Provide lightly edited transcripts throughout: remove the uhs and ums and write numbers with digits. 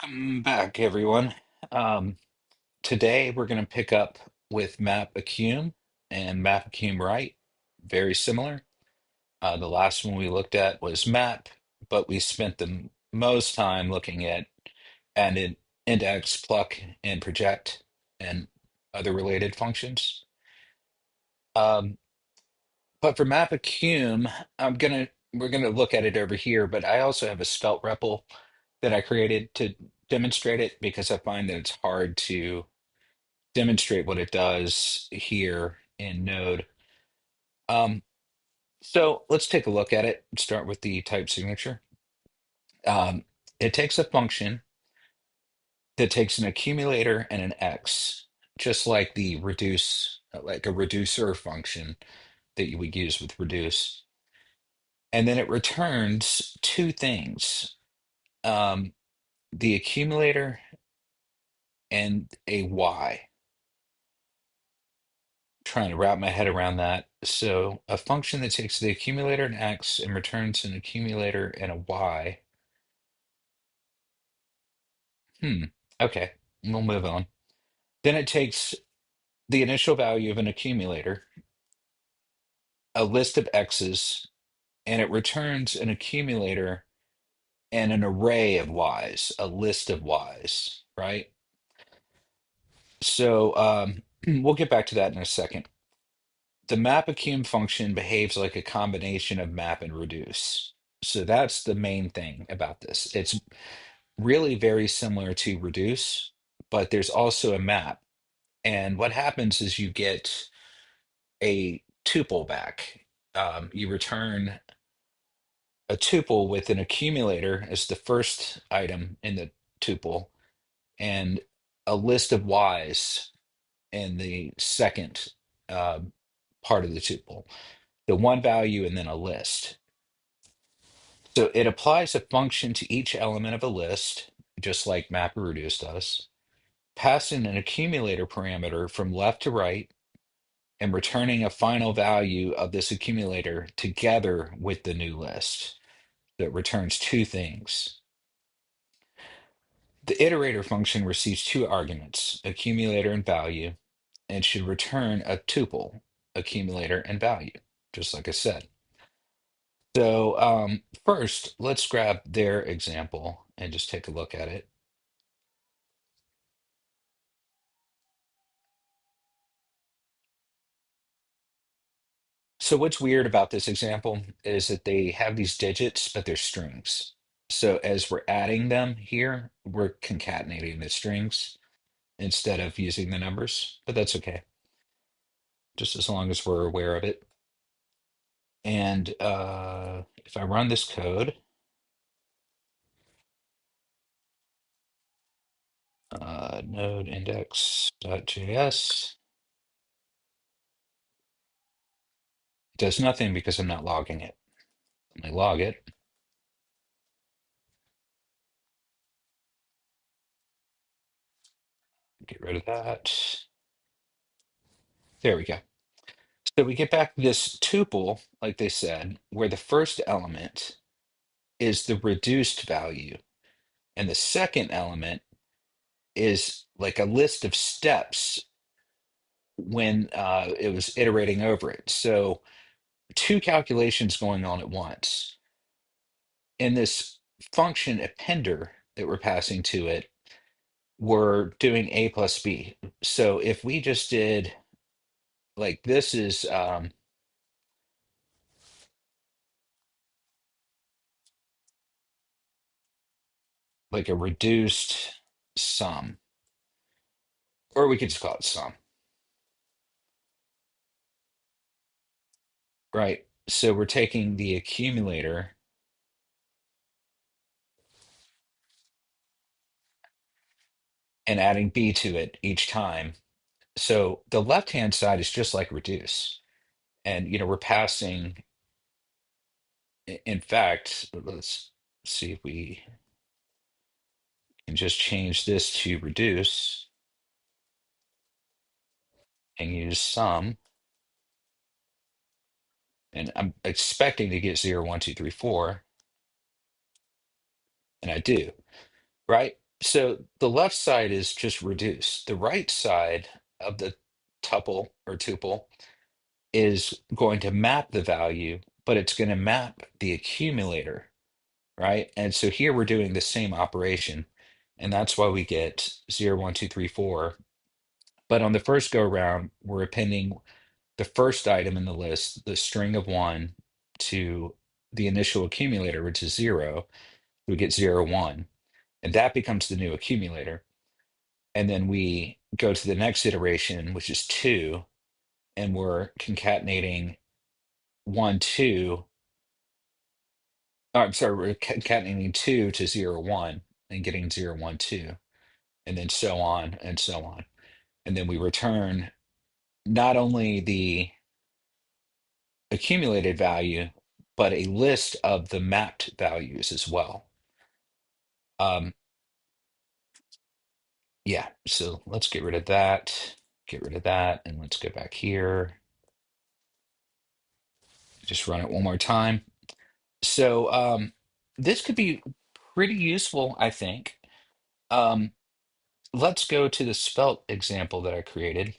Welcome back, everyone. Um, Today we're going to pick up with mapAccum and mapAccumRight. Very similar. The last one we looked at was map, but we spent the most time looking at and index, pluck, and project, and other related functions. Um, but for mapAccum, we're gonna look at it over here, but I also have a spelt REPL that I created to demonstrate it because I find that it's hard to demonstrate what it does here in Node. Um, so let's take a look at it. Start with the type signature. Um, it takes a function that takes an accumulator and an X, just like the reduce, like a reducer function that you would use with reduce. And then it returns two things, um, the accumulator and a Y. Trying to wrap my head around that. So a function that takes the accumulator and X and returns an accumulator and a Y. Hmm. Okay, we'll move on. Then it takes the initial value of an accumulator, a list of X's, and it returns an accumulator and an array of Y's, a list of Y's, right? So we'll get back to that in a second. The mapAccum function behaves like a combination of map and reduce. So that's the main thing about this. It's really very similar to reduce, but there's also a map. And what happens is you get a tuple back. You return a tuple with an accumulator as the first item in the tuple and a list of y's in the second uh, part of the tuple. The one value and then a list. So it applies a function to each element of a list, just like MapReduce does, passing an accumulator parameter from left to right and returning a final value of this accumulator together with the new list that returns two things. The iterator function receives two arguments, accumulator and value, and should return a tuple, accumulator and value, just like I said. So first, let's grab their example and just take a look at it. So what's weird about this example is that they have these digits, but they're strings. So as we're adding them here, we're concatenating the strings instead of using the numbers, but that's okay, just as long as we're aware of it. And if I run this code, node index.js does nothing because I'm not logging it. When I log it, get rid of that. There we go. So we get back this tuple, like they said, where the first element is the reduced value, and the second element is like a list of steps when it was iterating over it. So two calculations going on at once. In this function appender that we're passing to it, we're doing a plus b. So if we just did like this is like a reduced sum, or we could just call it sum, right? So we're taking the accumulator and adding b to it each time. So the left-hand side is just like reduce. And we're passing, in fact, let's see if we can just change this to reduce and use sum. And I'm expecting to get 0, 1, 2, 3, 4, and I do, right? So the left side is just reduced. The right side of the tuple or tuple is going to map the value, but it's going to map the accumulator, right? And so here we're doing the same operation, and that's why we get 0, 1, 2, 3, 4. But on the first go around, we're appending the first item in the list, the string of 1, to the initial accumulator, which is 0. We get 0, 1, and that becomes the new accumulator. And then we go to the next iteration, which is 2, and we're concatenating 1, 2. I'm sorry, we're concatenating 2 to 0, 1 and getting 0, 1, 2, and then so on and so on. And then we return not only the accumulated value, but a list of the mapped values as well. Um, yeah, so let's get rid of that, and let's go back here. Just run it one more time. So this could be pretty useful, I think. Um, let's go to the Svelte example that I created.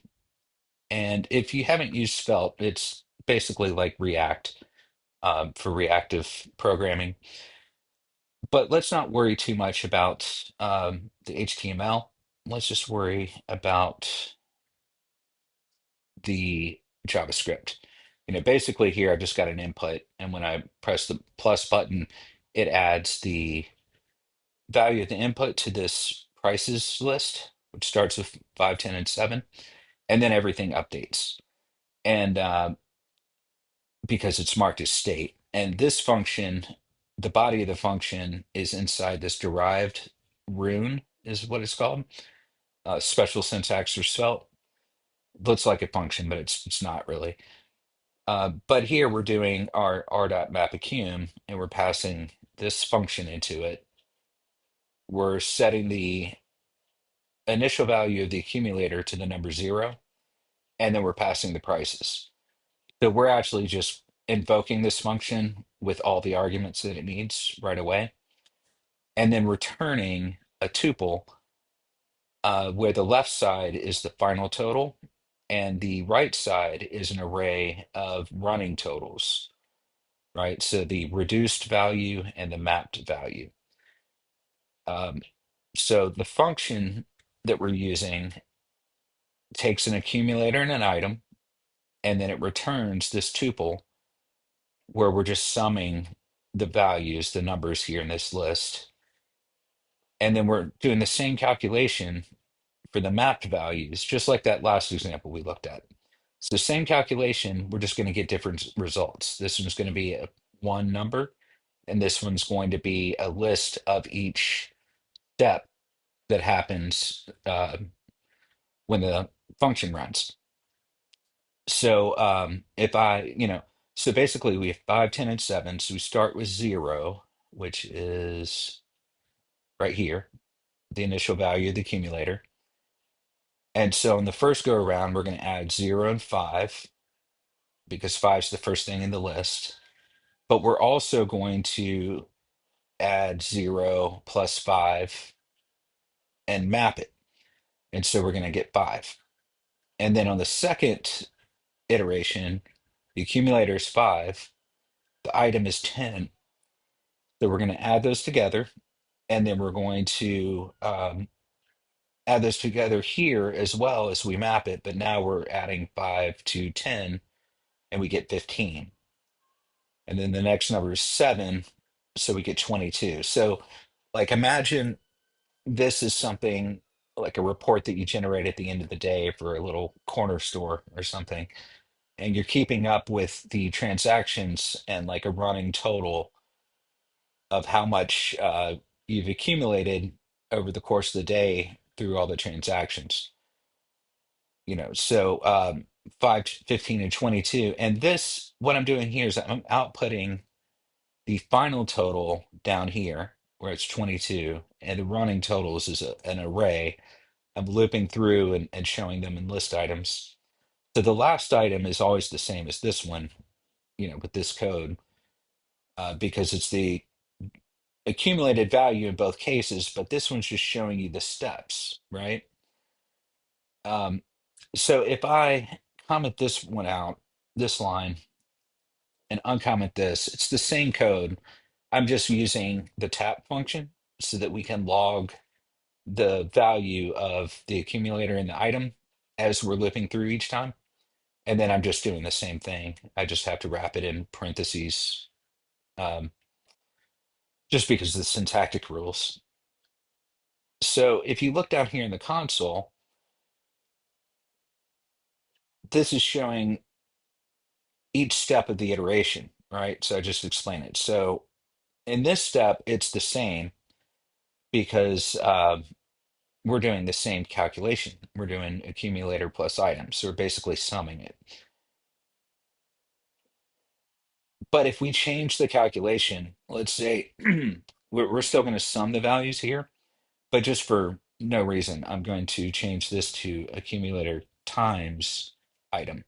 And if you haven't used Svelte, it's basically like React for reactive programming. But let's not worry too much about the HTML. Let's just worry about the JavaScript. Basically here I've just got an input, and when I press the plus button, it adds the value of the input to this prices list, which starts with 5, 10, and 7, and then everything updates. And because it's marked as state. And this function, the body of the function is inside this derived rune, is what it's called. Special syntax for Svelte. Looks like a function, but it's not really. But here we're doing our r.mapAccum, and we're passing this function into it. We're setting the initial value of the accumulator to the number 0, and then we're passing the prices. So we're actually just invoking this function with all the arguments that it needs right away, and then returning a tuple where the left side is the final total and the right side is an array of running totals, right? So the reduced value and the mapped value. Um, so the function that we're using takes an accumulator and an item, and then it returns this tuple where we're just summing the values, the numbers here in this list. And then we're doing the same calculation for the mapped values, just like that last example we looked at. So same calculation, we're just going to get different results. This one's going to be one number, and this one's going to be a list of each step that happens when the function runs. So if so basically we have 5, 10, and 7. So we start with 0, which is right here, the initial value of the accumulator. And so in the first go around, we're going to add 0 and 5 because 5 is the first thing in the list. But we're also going to add 0 plus 5 and map it. And so we're going to get 5. And then on the second iteration, the accumulator is 5, the item is 10. So we're going to add those together, and then we're going to add those together here as well as we map it. But now we're adding 5 to 10, and we get 15. And then the next number is 7, so we get 22. So, like, imagine this is something like a report that you generate at the end of the day for a little corner store or something, and you're keeping up with the transactions and like a running total of how much you've accumulated over the course of the day through all the transactions. So 5, 15, and 22. And this, what I'm doing here is I'm outputting the final total down here where it's 22, and the running totals is an array. I'm looping through and showing them in list items. So the last item is always the same as this one, with this code, because it's the accumulated value in both cases, but this one's just showing you the steps, right? Um, so if I comment this one out, this line, and uncomment this, it's the same code. I'm just using the tap function so that we can log the value of the accumulator and the item as we're looping through each time. And then I'm just doing the same thing. I just have to wrap it in parentheses, um, just because of the syntactic rules. So if you look down here in the console, this is showing each step of the iteration, right? So I just explain it. So in this step, it's the same because we're doing the same calculation. We're doing accumulator plus items. So we're basically summing it. But if we change the calculation, let's say we're still going to sum the values here, but just for no reason, I'm going to change this to accumulator times item.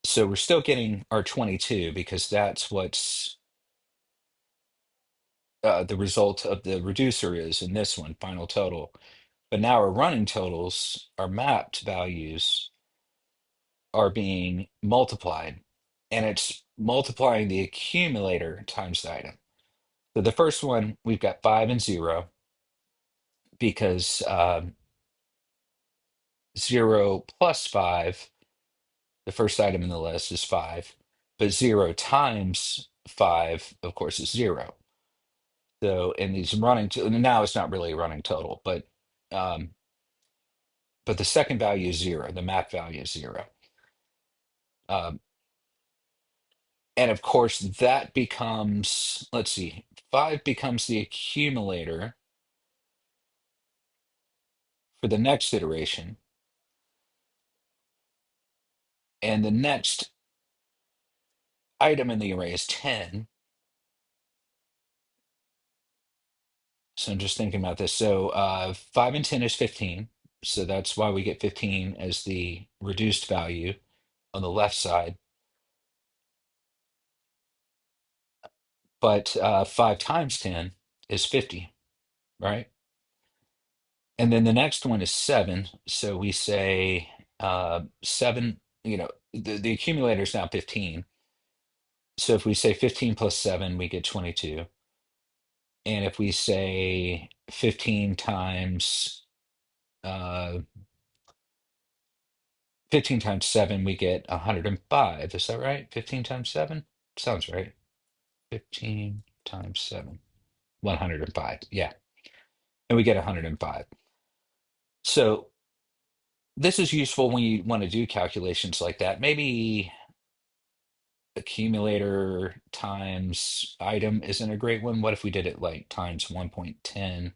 So we're still getting our 22 because that's what's the result of the reducer is in this one, final total. But now our running totals, our mapped values, are being multiplied, and it's multiplying the accumulator times the item. So the first one, we've got 5 and 0 because 0 plus 5, the first item in the list is 5, but 0 times 5, of course, is 0. So in these running, now it's not really a running total, um, but the second value is 0, the map value is 0. Um, and of course, that becomes, let's see, 5 becomes the accumulator for the next iteration. And the next item in the array is 10. So I'm just thinking about this. So 5 and 10 is 15. So that's why we get 15 as the reduced value on the left side. But 5 times 10 is 50, right? And then the next one is 7. So we say 7, the accumulator is now 15. So if we say 15 plus 7, we get 22. And if we say 15 times uh, 15 times 7, we get 105. Is that right? 15 times 7? Sounds right. 15 times 7, 105. Yeah. And we get 105. So this is useful when you want to do calculations like that. Maybe accumulator times item isn't a great one. What if we did it like times 1.10,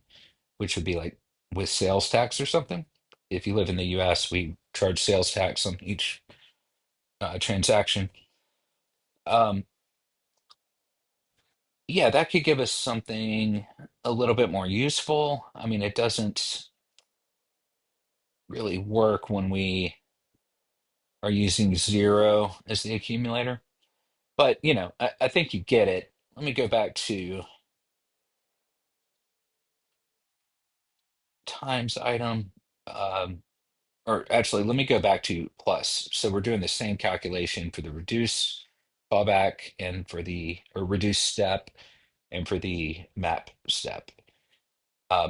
which would be like with sales tax or something? If you live in the US, we charge sales tax on each transaction. Um, yeah, that could give us something a little bit more useful. I mean, it doesn't really work when we are using 0 as the accumulator, but I think you get it. Let me go back to times item, um, or actually, let me go back to plus. So we're doing the same calculation for the reduce fallback and for the or reduce step and for the map step.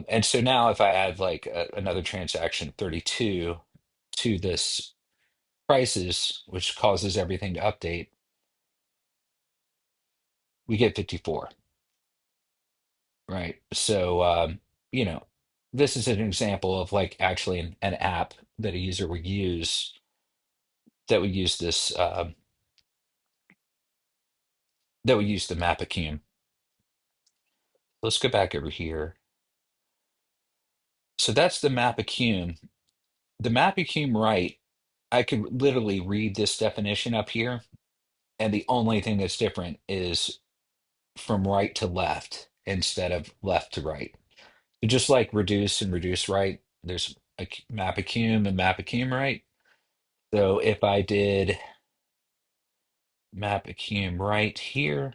And so now if I add like another transaction 32 to this prices, which causes everything to update, we get 54, right? So, you know, this is an example of like actually an app that a user would use that would use this, that would use the mapAccum. Let's go back over here. So that's the mapAccum. The mapAccumRight, I could literally read this definition up here, and the only thing that's different is from right to left instead of left to right. So just like reduce and reduce right, there's a mapAccum and mapAccumRight. So if I did mapAccumRight here,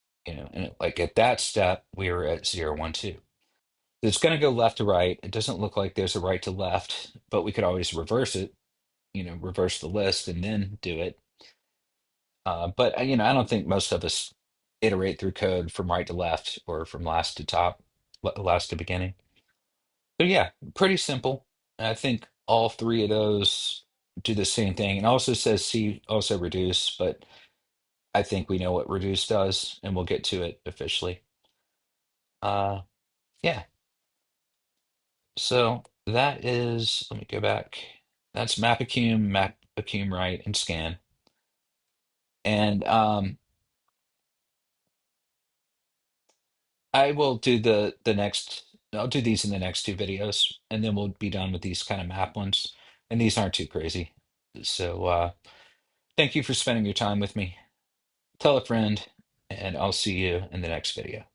and like at that step, we were at 0, 1, 2. It's going to go left to right. It doesn't look like there's a right to left, but we could always reverse it, reverse the list and then do it. But I don't think most of us iterate through code from right to left or from last to top, last to beginning. So yeah, pretty simple. And I think all three of those do the same thing. And also says C also reduce, but I think we know what reduce does, and we'll get to it officially. Uh, yeah. So that is, let me go back. That's mapAccum, mapAccumRight, and scan. And I will do the next. I'll do these in the next two videos, and then we'll be done with these kind of map ones. And these aren't too crazy. So thank you for spending your time with me. Tell a friend, and I'll see you in the next video.